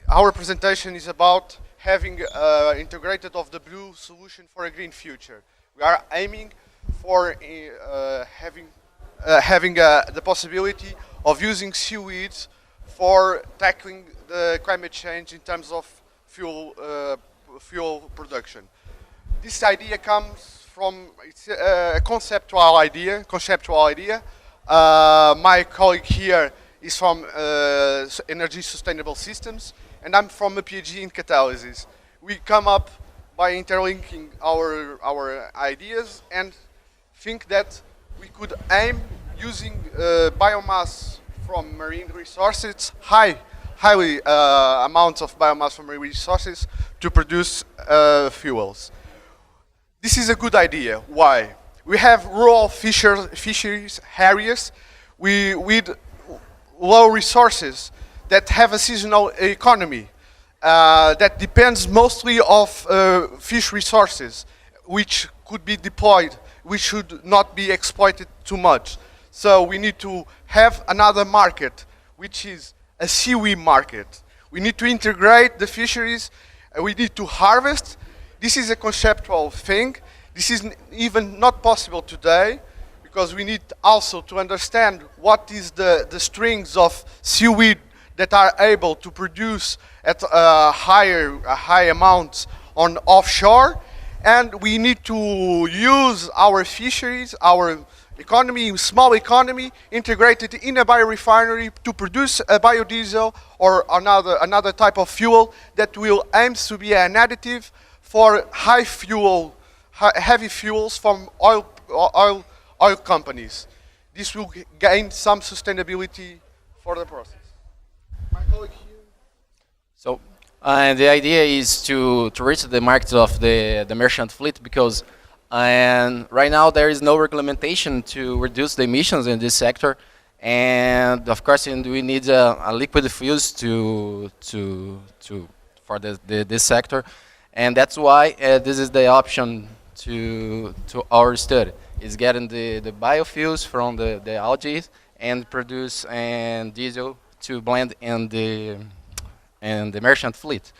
Our presentation is about having integrated of the blue solution for a green future. We are aiming for having the possibility of using seaweeds for tackling the climate change in terms of fuel production. This idea comes from a conceptual idea. My colleague here is from energy sustainable systems, and I'm from a PhD in catalysis. We come up by interlinking our ideas and think that we could aim using biomass from marine resources, highly amounts of biomass from marine resources to produce fuels. This is a good idea. Why? We have rural fisheries areas with low resources that have a seasonal economy that depends mostly of fish resources, which could be deployed, which should not be exploited too much. So we need to have another market, which is a seaweed market. We need to integrate the fisheries, we need to harvest. This is a conceptual thing. This is even not possible today, because we need also to understand what is the strings of seaweed that are able to produce at high amounts on offshore, and we need to use our fisheries, our economy, small economy, integrated in a biorefinery to produce a biodiesel or another type of fuel that will aims to be an additive for heavy fuels from oil companies. This will gain some sustainability for the process. My colleague here. So the idea is to reach the market of the merchant fleet, because right now there is no regulation to reduce the emissions in this sector, and of course we need a liquid fuels for this sector, and that's why this is the option to our study, is getting the biofuels from the algae and produce diesel to blend in the merchant fleet.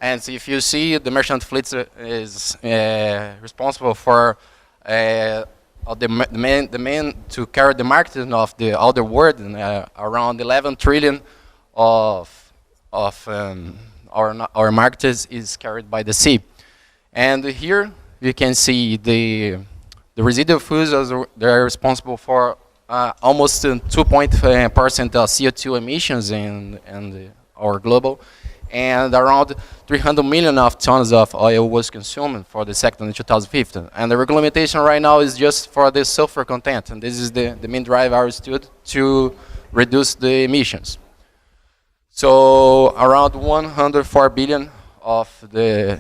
And so if you see, the merchant fleet is responsible for the main to carry the marketing of all the world, around 11 trillion of our market is carried by the sea. And here you can see the residual fuels, they are responsible for almost 2% of CO2 emissions in our global, and around 300 million of tons of oil was consumed for the sector in 2015. And the regulation right now is just for the sulfur content, and this is the main drive our study to reduce the emissions. So around 104 billion of the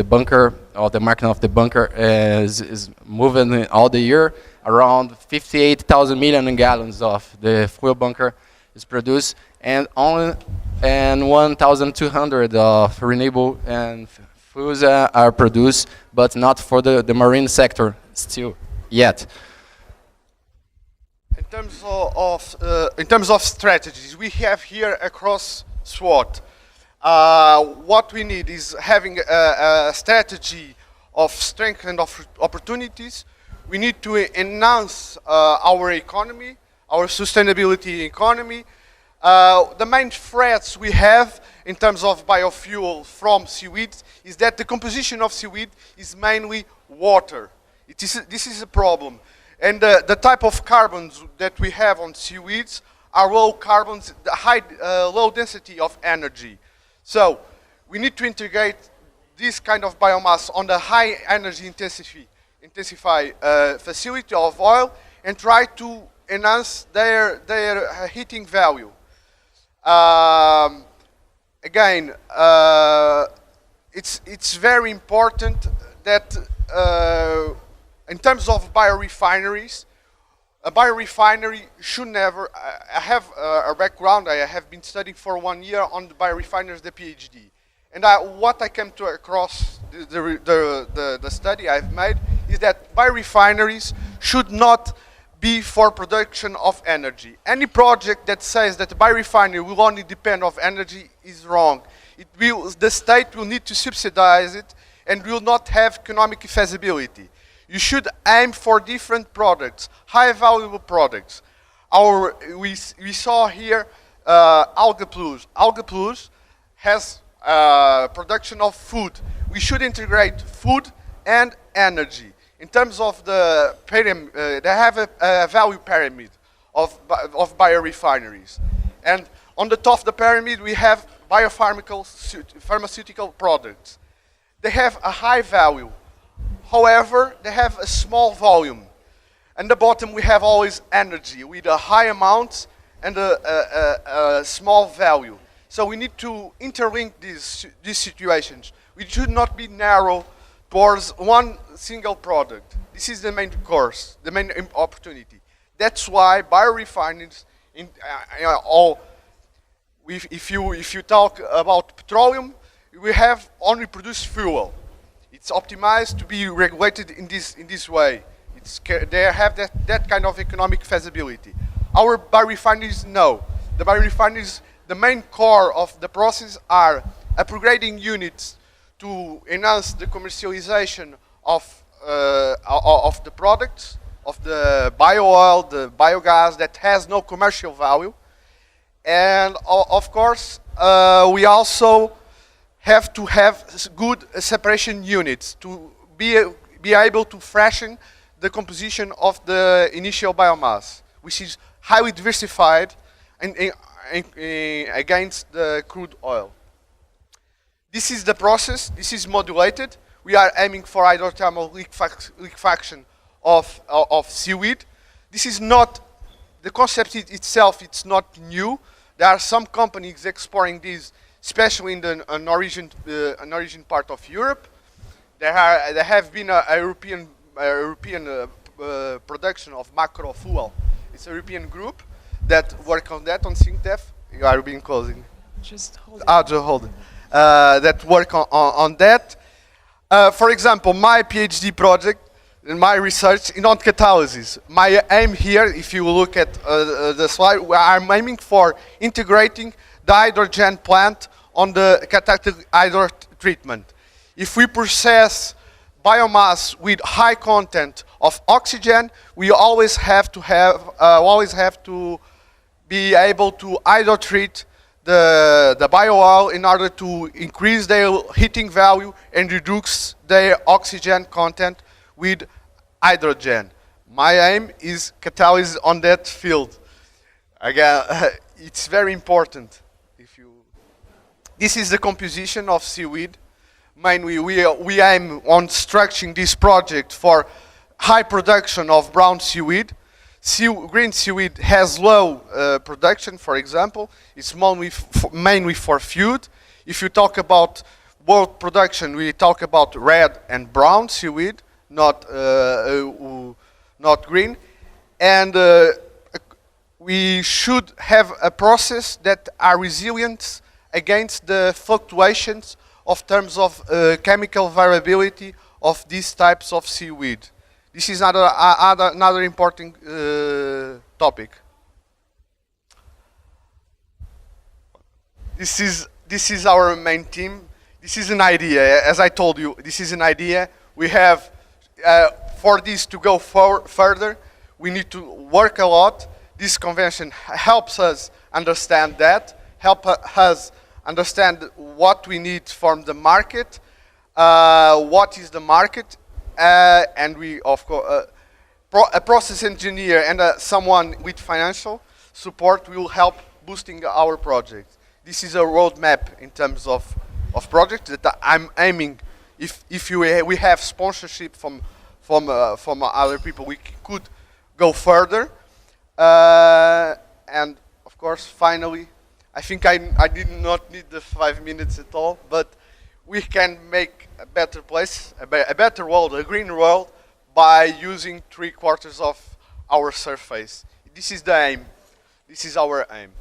bunker, or the market of the bunker is moving all the year. Around 58,000 million gallons of the fuel bunker is produced, and only 1,200 of renewable and fuels are produced, but not for the marine sector still yet. In terms of strategies, we have here across SWOT. What we need is having a strategy of strength and of opportunities. We need to enhance our economy, our sustainability economy. The main threats we have in terms of biofuel from seaweed is that the composition of seaweed is mainly water. This is a problem. And the type of carbons that we have on seaweeds are low carbons, low density of energy. So we need to integrate this kind of biomass on the high energy intensify facility of oil and try to enhance their heating value. Again, it's very important that in terms of biorefineries, a biorefinery should never. I have a background. I have been studying for 1 year on the biorefineries, the PhD, and what I came to across the study I've made is that biorefineries should not be for production of energy. Any project that says that the biorefinery will only depend on energy is wrong. The state will need to subsidize it and will not have economic feasibility. You should aim for different products, high valuable products. We saw here Alga Plus. Alga Plus has production of food. We should integrate food and energy. In terms of the pyramid, they have a value pyramid of biorefineries. And on the top of the pyramid, we have pharmaceutical products. They have a high value. However, they have a small volume. At the bottom, we have always energy with a high amount and a small value. So we need to interlink these situations. We should not be narrow towards one single product. This is the main course, the main opportunity. That's why biorefineries, if you talk about petroleum, we have only produced fuel. It's optimized to be regulated in this way. They have that kind of economic feasibility. Our biorefineries, no. The biorefineries, the main core of the process are upgrading units to enhance the commercialization of the products, of the bio-oil, the biogas that has no commercial value. And of course, we also have to have good separation units to be able to freshen the composition of the initial biomass, which is highly diversified and against the crude oil. This is the process. This is modulated. We are aiming for hydrothermal liquefaction of seaweed. This is not, the concept itself, it's not new. There are some companies exploring this, especially in the Norwegian part of Europe. There have been a European production of macro fuel. It's a European group that work on that on SINCTEF. You are being closing. Just hold it. Just hold it. That work on that. For example, my PhD project, in my research in on catalysis. My aim here, if you look at the slide, I'm aiming for integrating the hydrogen plant on the catalytic hydro treatment. If we process biomass with high content of oxygen, we always have to be able to hydrotreat the bio-oil in order to increase their heating value and reduce their oxygen content with hydrogen. My aim is catalysis on that field. Again, it's very important. This is the composition of seaweed. Mainly, we aim on structuring this project for high production of brown seaweed. Green seaweed has low production, for example. It's mainly for food. If you talk about world production, we talk about red and brown seaweed, not green. And we should have a process that are resilient against the fluctuations of terms of chemical variability of these types of seaweed. This is another important topic. This is our main team. This is an idea. As I told you, this is an idea. We have, for this to go further, we need to work a lot. This convention helps us understand that, help us understand what we need from the market, what is the market, and we, of course, a process engineer and someone with financial support will help boosting our project. This is a roadmap in terms of projects that I'm aiming. If we have sponsorship from other people, we could go further. And of course, finally, I think I did not need the 5 minutes at all, but we can make a better place, a better world, a green world, by using 3/4 of our surface. This is the aim. This is our aim.